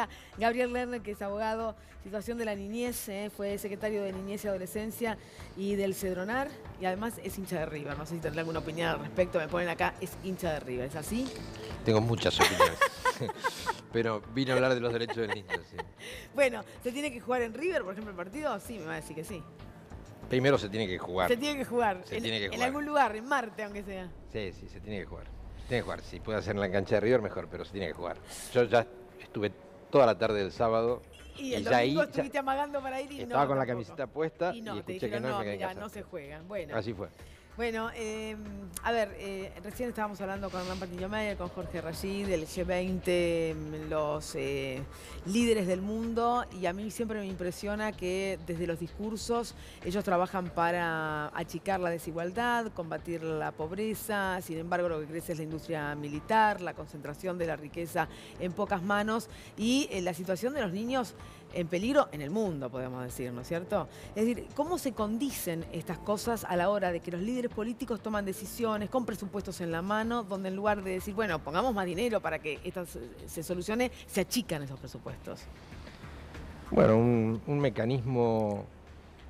acá Gabriel Lerner, que es abogado, situación de la niñez, fue secretario de Niñez y Adolescencia y del Cedronar, y además es hincha de River. No sé si tendrá alguna opinión al respecto, me ponen acá, es hincha de River, ¿es así? Tengo muchas opiniones, pero vine a hablar de los derechos del niño, sí. Bueno, ¿se tiene que jugar en River, por ejemplo, el partido? Sí, me va a decir que sí. Primero se tiene que jugar. Se tiene que jugar. Se tiene que jugar. En algún lugar, en Marte, aunque sea. Sí, se tiene que jugar. Se tiene que jugar. Si puede hacer en la cancha de River, mejor, pero se tiene que jugar. Yo ya estuve toda la tarde del sábado. Y el ya domingo ahí estuviste amagando para ir y no. estaba con la tampoco. camiseta puesta Y y no, te escuché dijeron, que no, no, me quedé en mira, casa. no se juegan. Bueno. Así fue. Bueno, a ver, recién estábamos hablando con Hernán Patiño Meyer, con Jorge Rashid, del G20, los líderes del mundo, y a mí siempre me impresiona que desde los discursos ellos trabajan para achicar la desigualdad, combatir la pobreza. Sin embargo, lo que crece es la industria militar, la concentración de la riqueza en pocas manos y la situación de los niños en peligro en el mundo, podemos decir, ¿no es cierto? Es decir, ¿cómo se condicen estas cosas a la hora de que los líderes políticos toman decisiones con presupuestos en la mano, donde en lugar de decir, bueno, pongamos más dinero para que esto se solucione, se achican esos presupuestos? Bueno, un mecanismo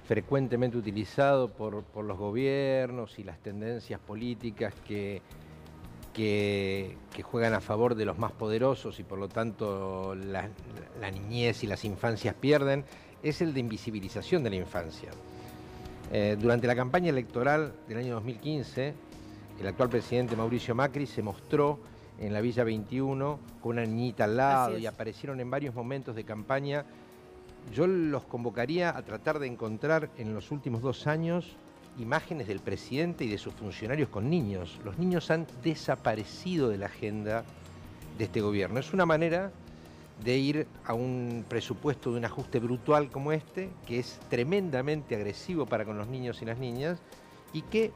frecuentemente utilizado por los gobiernos y las tendencias políticas que juegan a favor de los más poderosos y por lo tanto la niñez y las infancias pierden, es el de invisibilización de la infancia. Durante la campaña electoral del año 2015, el actual presidente Mauricio Macri se mostró en la Villa 21 con una niñita al lado y aparecieron en varios momentos de campaña. Yo los convocaría a tratar de encontrar en los últimos 2 años imágenes del presidente y de sus funcionarios con niños. Los niños han desaparecido de la agenda de este gobierno. Es una manera de ir a un presupuesto de un ajuste brutal como este, que es tremendamente agresivo para con los niños y las niñas, y que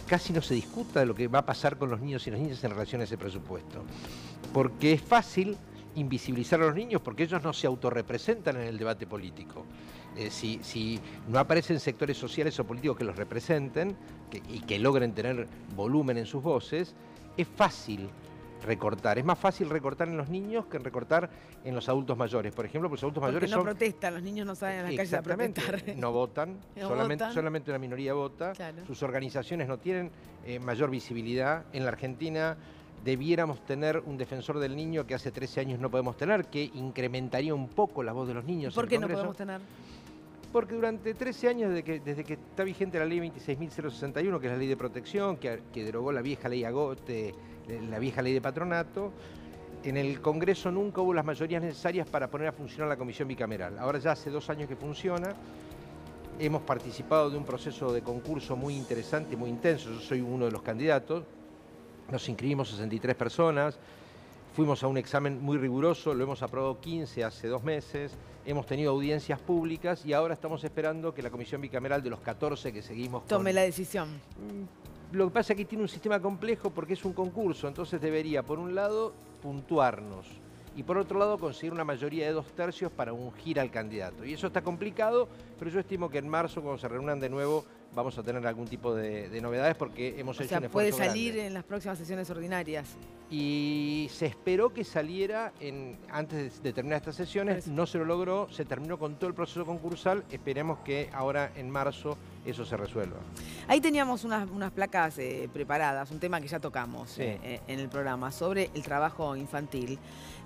casi no se discuta de lo que va a pasar con los niños y las niñas en relación a ese presupuesto. Porque es fácil invisibilizar a los niños porque ellos no se autorrepresentan en el debate político. Si no aparecen sectores sociales o políticos que los representen y que logren tener volumen en sus voces, es fácil recortar. Es más fácil recortar en los niños que recortar en los adultos mayores. Por ejemplo, porque los adultos mayores no protestan, los niños no salen a las calles a protestar. No votan, solamente una minoría vota. Claro. Sus organizaciones no tienen mayor visibilidad. En la Argentina debiéramos tener un defensor del niño que hace 13 años no podemos tener, que incrementaría un poco la voz de los niños. ¿Por qué no podemos tener? Porque durante 13 años, desde que está vigente la ley 26.061, que es la ley de protección, que derogó la vieja ley Agote, la vieja ley de patronato, en el Congreso nunca hubo las mayorías necesarias para poner a funcionar la comisión bicameral. Ahora ya hace 2 años que funciona. Hemos participado de un proceso de concurso muy interesante, muy intenso. Yo soy uno de los candidatos. Nos inscribimos 63 personas. Fuimos a un examen muy riguroso, lo hemos aprobado 15 hace 2 meses, hemos tenido audiencias públicas y ahora estamos esperando que la comisión bicameral de los 14 que seguimos tome la decisión. Lo que pasa es que tiene un sistema complejo porque es un concurso, entonces debería, por un lado, puntuarnos y por otro lado conseguir una mayoría de 2/3 para ungir al candidato. Y eso está complicado, pero yo estimo que en marzo, cuando se reúnan de nuevo, vamos a tener algún tipo de novedades porque hemos hecho un esfuerzo puede salir grande. En las próximas sesiones ordinarias. Y se esperó que saliera antes de terminar estas sesiones, no se lo logró, se terminó con todo el proceso concursal, esperemos que ahora en marzo eso se resuelva. Ahí teníamos unas placas preparadas, un tema que ya tocamos en el programa, sobre el trabajo infantil.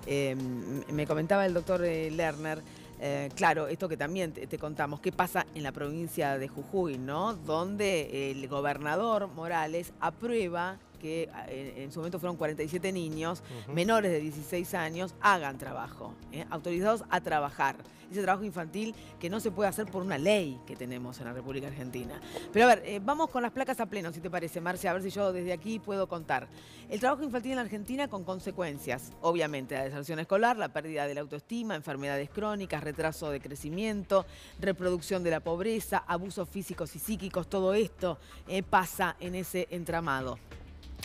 Me comentaba el doctor Lerner, claro, esto que también te contamos, qué pasa en la provincia de Jujuy, ¿no? Donde el gobernador Morales aprueba que en su momento fueron 47 niños menores de 16 años, hagan trabajo, autorizados a trabajar. Ese trabajo infantil que no se puede hacer por una ley que tenemos en la República Argentina. Pero a ver, vamos con las placas a pleno, si te parece, Marcia, a ver si yo desde aquí puedo contar. El trabajo infantil en la Argentina con consecuencias, obviamente, la deserción escolar, la pérdida de la autoestima, enfermedades crónicas, retraso de crecimiento, reproducción de la pobreza, abusos físicos y psíquicos, todo esto pasa en ese entramado.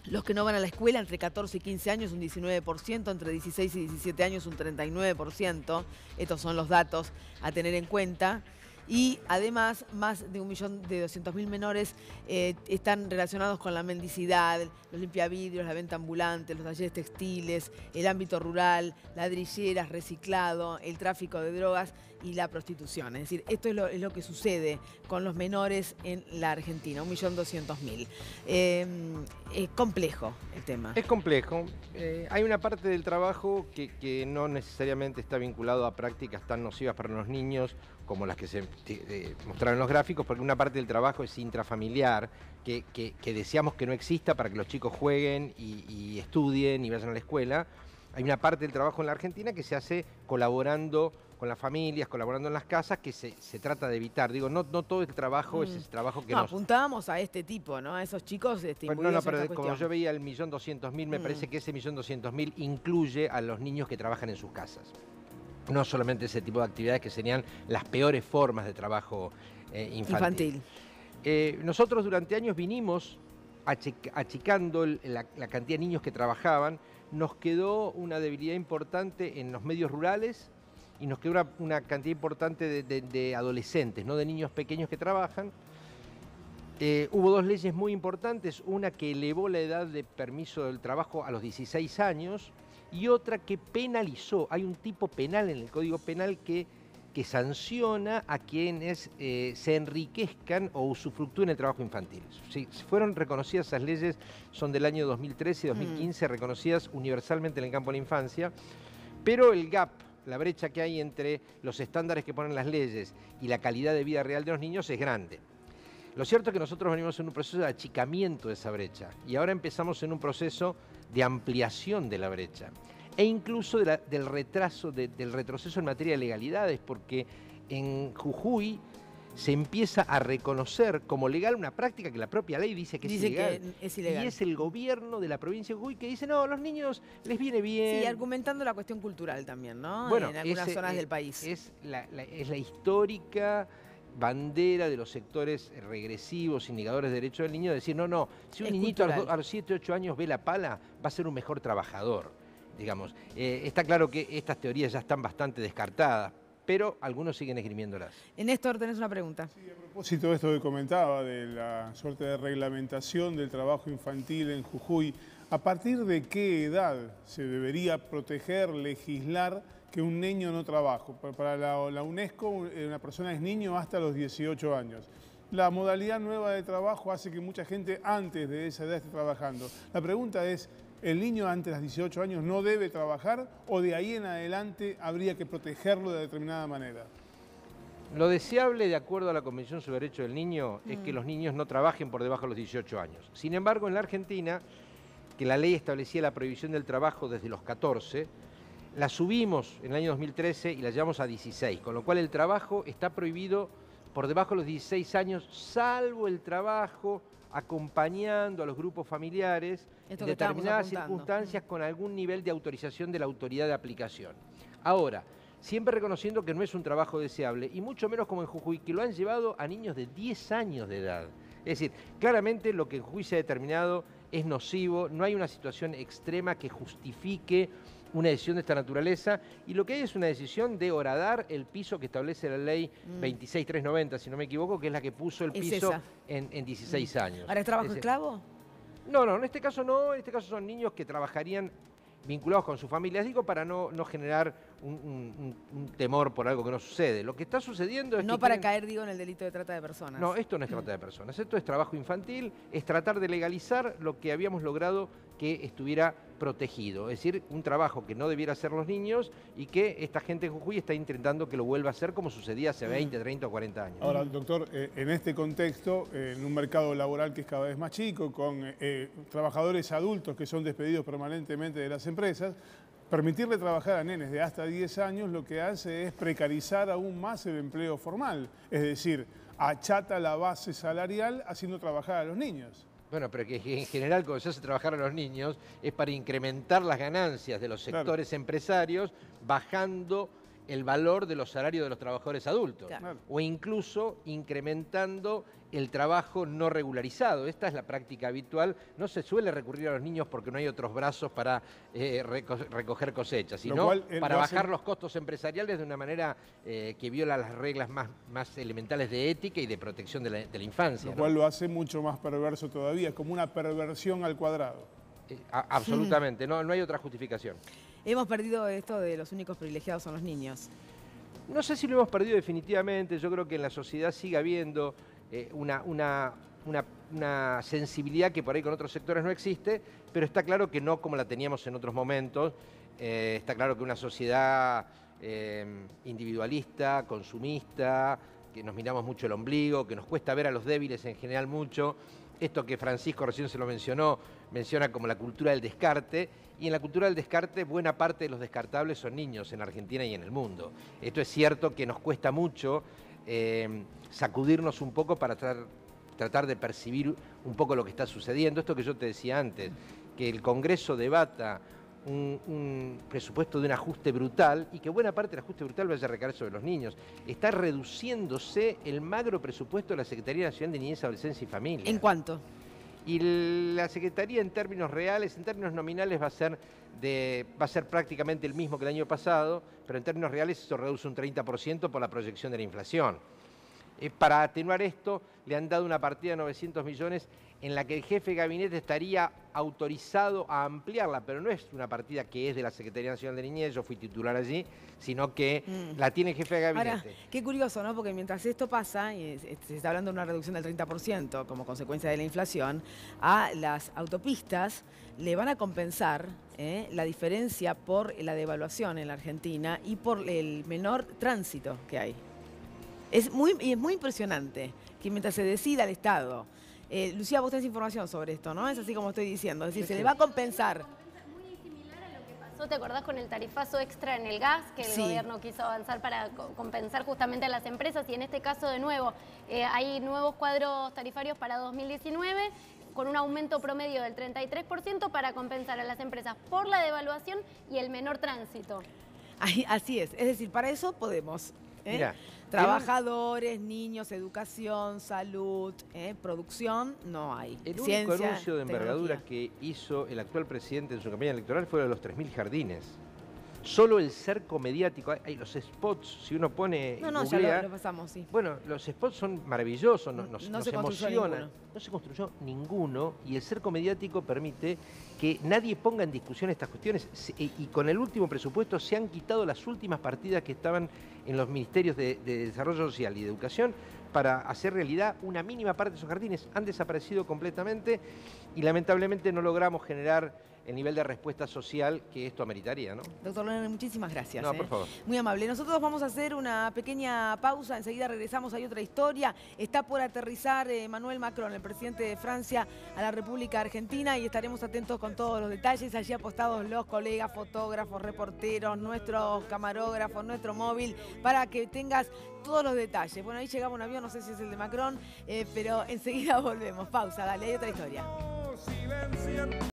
Los que no van a la escuela, entre 14 y 15 años, un 19%, entre 16 y 17 años, un 39%. Estos son los datos a tener en cuenta. Y además, más de 1.200.000 menores están relacionados con la mendicidad, los limpiavidrios, la venta ambulante, los talleres textiles, el ámbito rural, ladrilleras, reciclado, el tráfico de drogas y la prostitución. Es decir, esto es lo que sucede con los menores en la Argentina, 1.200.000. Es complejo el tema. Es complejo. Hay una parte del trabajo que no necesariamente está vinculado a prácticas tan nocivas para los niños como las que se mostraron en los gráficos, porque una parte del trabajo es intrafamiliar, que deseamos que no exista para que los chicos jueguen y estudien y vayan a la escuela. Hay una parte del trabajo en la Argentina que se hace colaborando con las familias, colaborando en las casas, que se trata de evitar. Digo, no todo el trabajo es ese trabajo que apuntábamos a este tipo, ¿no? A esos chicos bueno, pero como yo veía el 1.200.000, me parece que ese 1.200.000 incluye a los niños que trabajan en sus casas. No solamente ese tipo de actividades que serían las peores formas de trabajo infantil. Nosotros durante años vinimos achicando la cantidad de niños que trabajaban. Nos quedó una debilidad importante en los medios rurales y nos quedó una cantidad importante de adolescentes, no de niños pequeños que trabajan. Hubo dos leyes muy importantes, una que elevó la edad de permiso del trabajo a los 16 años y otra que penalizó. Hay un tipo penal en el Código Penal que sanciona a quienes se enriquezcan o usufructúen el trabajo infantil. Sí, fueron reconocidas esas leyes, son del año 2013 y 2015, reconocidas universalmente en el campo de la infancia, pero el gap, la brecha que hay entre los estándares que ponen las leyes y la calidad de vida real de los niños es grande. Lo cierto es que nosotros venimos en un proceso de achicamiento de esa brecha y ahora empezamos en un proceso de ampliación de la brecha e incluso del retroceso en materia de legalidades, porque en Jujuy se empieza a reconocer como legal una práctica que la propia ley dice que es ilegal. Que es ilegal. Y es el gobierno de la provincia de Jujuy que dice, no, a los niños les viene bien. Sí, argumentando la cuestión cultural también, ¿no? Bueno, en algunas zonas del país. Es la histórica bandera de los sectores regresivos y negadores de derechos del niño, de decir, no, si un niñito a los 7, 8 años ve la pala, va a ser un mejor trabajador. Digamos, está claro que estas teorías ya están bastante descartadas, pero algunos siguen esgrimiéndolas. Néstor, tenés una pregunta. Sí, a propósito de esto que comentaba, de la suerte de reglamentación del trabajo infantil en Jujuy, ¿a partir de qué edad se debería proteger, legislar que un niño no trabaje? Para la UNESCO, una persona es niño hasta los 18 años. La modalidad nueva de trabajo hace que mucha gente antes de esa edad esté trabajando. La pregunta es, ¿el niño antes de los 18 años no debe trabajar o de ahí en adelante habría que protegerlo de determinada manera? Lo deseable, de acuerdo a la Convención sobre Derechos del Niño, es que los niños no trabajen por debajo de los 18 años. Sin embargo, en la Argentina, que la ley establecía la prohibición del trabajo desde los 14, la subimos en el año 2013 y la llevamos a 16, con lo cual el trabajo está prohibido por debajo de los 16 años, salvo el trabajo acompañando a los grupos familiares en determinadas circunstancias con algún nivel de autorización de la autoridad de aplicación. Ahora, siempre reconociendo que no es un trabajo deseable, y mucho menos como en Jujuy, que lo han llevado a niños de 10 años de edad. Es decir, claramente lo que en Jujuy se ha determinado es nocivo, no hay una situación extrema que justifique una decisión de esta naturaleza, y lo que hay es una decisión de horadar el piso que establece la ley 26390, si no me equivoco, que es la que puso el piso en 16 años. ¿Ahora es trabajo esclavo? No, en este caso no, en este caso son niños que trabajarían vinculados con sus familias, digo, para no generar un temor por algo que no sucede. Lo que está sucediendo es no para caer, digo, en el delito de trata de personas. No, esto no es trata de personas, esto es trabajo infantil, es tratar de legalizar lo que habíamos logrado que estuviera protegido, es decir, un trabajo que no debiera hacer los niños y que esta gente en Jujuy está intentando que lo vuelva a hacer como sucedía hace 20, 30 o 40 años. Ahora, doctor, en este contexto, en un mercado laboral que es cada vez más chico, con trabajadores adultos que son despedidos permanentemente de las empresas, permitirle trabajar a nenes de hasta 10 años lo que hace es precarizar aún más el empleo formal, es decir, achata la base salarial haciendo trabajar a los niños. Bueno, pero que en general cuando se hace trabajar a los niños es para incrementar las ganancias de los sectores empresarios, bajando el valor de los salarios de los trabajadores adultos, Claro. o incluso incrementando el trabajo no regularizado. Esta es la práctica habitual. No se suele recurrir a los niños porque no hay otros brazos para recoger cosechas, sino para bajar los costos empresariales de una manera que viola las reglas más elementales de ética y de protección de la infancia. Lo cual lo hace mucho más perverso todavía, como una perversión al cuadrado. Absolutamente, no hay otra justificación. Hemos perdido esto de los únicos privilegiados son los niños. No sé si lo hemos perdido definitivamente. Yo creo que en la sociedad sigue habiendo una sensibilidad que por ahí con otros sectores no existe, pero está claro que no como la teníamos en otros momentos. Está claro que una sociedad individualista, consumista, que nos miramos mucho el ombligo, que nos cuesta ver a los débiles en general mucho. Esto que Francisco recién se lo menciona como la cultura del descarte, y en la cultura del descarte buena parte de los descartables son niños en Argentina y en el mundo. Esto es cierto que nos cuesta mucho sacudirnos un poco para tratar de percibir un poco lo que está sucediendo. Esto que yo te decía antes, que el Congreso debata un presupuesto de un ajuste brutal y que buena parte del ajuste brutal vaya a recaer sobre los niños. Está reduciéndose el magro presupuesto de la Secretaría Nacional de Niñez, Adolescencia y Familia. ¿En cuánto? Y la Secretaría en términos reales, en términos nominales va a ser prácticamente el mismo que el año pasado, pero en términos reales eso reduce un 30% por la proyección de la inflación. Para atenuar esto, le han dado una partida de 900 millones en la que el jefe de gabinete estaría autorizado a ampliarla, pero no es una partida que es de la Secretaría Nacional de Niñez, yo fui titular allí, sino que la tiene el jefe de gabinete. Ahora, qué curioso, ¿no? Porque mientras esto pasa, y se está hablando de una reducción del 30% como consecuencia de la inflación, a las autopistas le van a compensar la diferencia por la devaluación en la Argentina y por el menor tránsito que hay. Es muy impresionante que mientras se decida el Estado, Lucía, vos tenés información sobre esto, ¿no? Es así como estoy diciendo, es decir, se le va a compensar. Muy similar a lo que pasó, ¿te acordás con el tarifazo extra en el gas? Que el gobierno quiso avanzar para compensar justamente a las empresas, y en este caso de nuevo hay nuevos cuadros tarifarios para 2019 con un aumento promedio del 33% para compensar a las empresas por la devaluación y el menor tránsito. Así es decir, para eso podemos. Mirá, trabajadores, niños, educación, salud, producción, no hay. El único Ciencia, anuncio de envergadura tecnología. que hizo el actual presidente en su campaña electoral fue lo de los 3.000 jardines. Solo el cerco mediático, hay los spots, si uno pone No, googlea, ya lo pasamos, sí. bueno, los spots son maravillosos, No nos se construyó emocionan. ninguno. No se construyó ninguno, y el cerco mediático permite que nadie ponga en discusión estas cuestiones. Y con el último presupuesto se han quitado las últimas partidas que estaban en los ministerios de Desarrollo Social y de Educación para hacer realidad una mínima parte de esos jardines. Han desaparecido completamente y lamentablemente no logramos generar el nivel de respuesta social que esto ameritaría, ¿no? Doctor Lerner, muchísimas gracias. No, por favor. Muy amable. Nosotros vamos a hacer una pequeña pausa, enseguida regresamos, hay otra historia. Está por aterrizar Emmanuel Macron, el presidente de Francia, a la República Argentina, y estaremos atentos con todos los detalles. Allí apostados los colegas, fotógrafos, reporteros, nuestros camarógrafos, nuestro móvil, para que tengas todos los detalles. Bueno, ahí llegaba un avión, no sé si es el de Macron, pero enseguida volvemos. Pausa, dale, hay otra historia.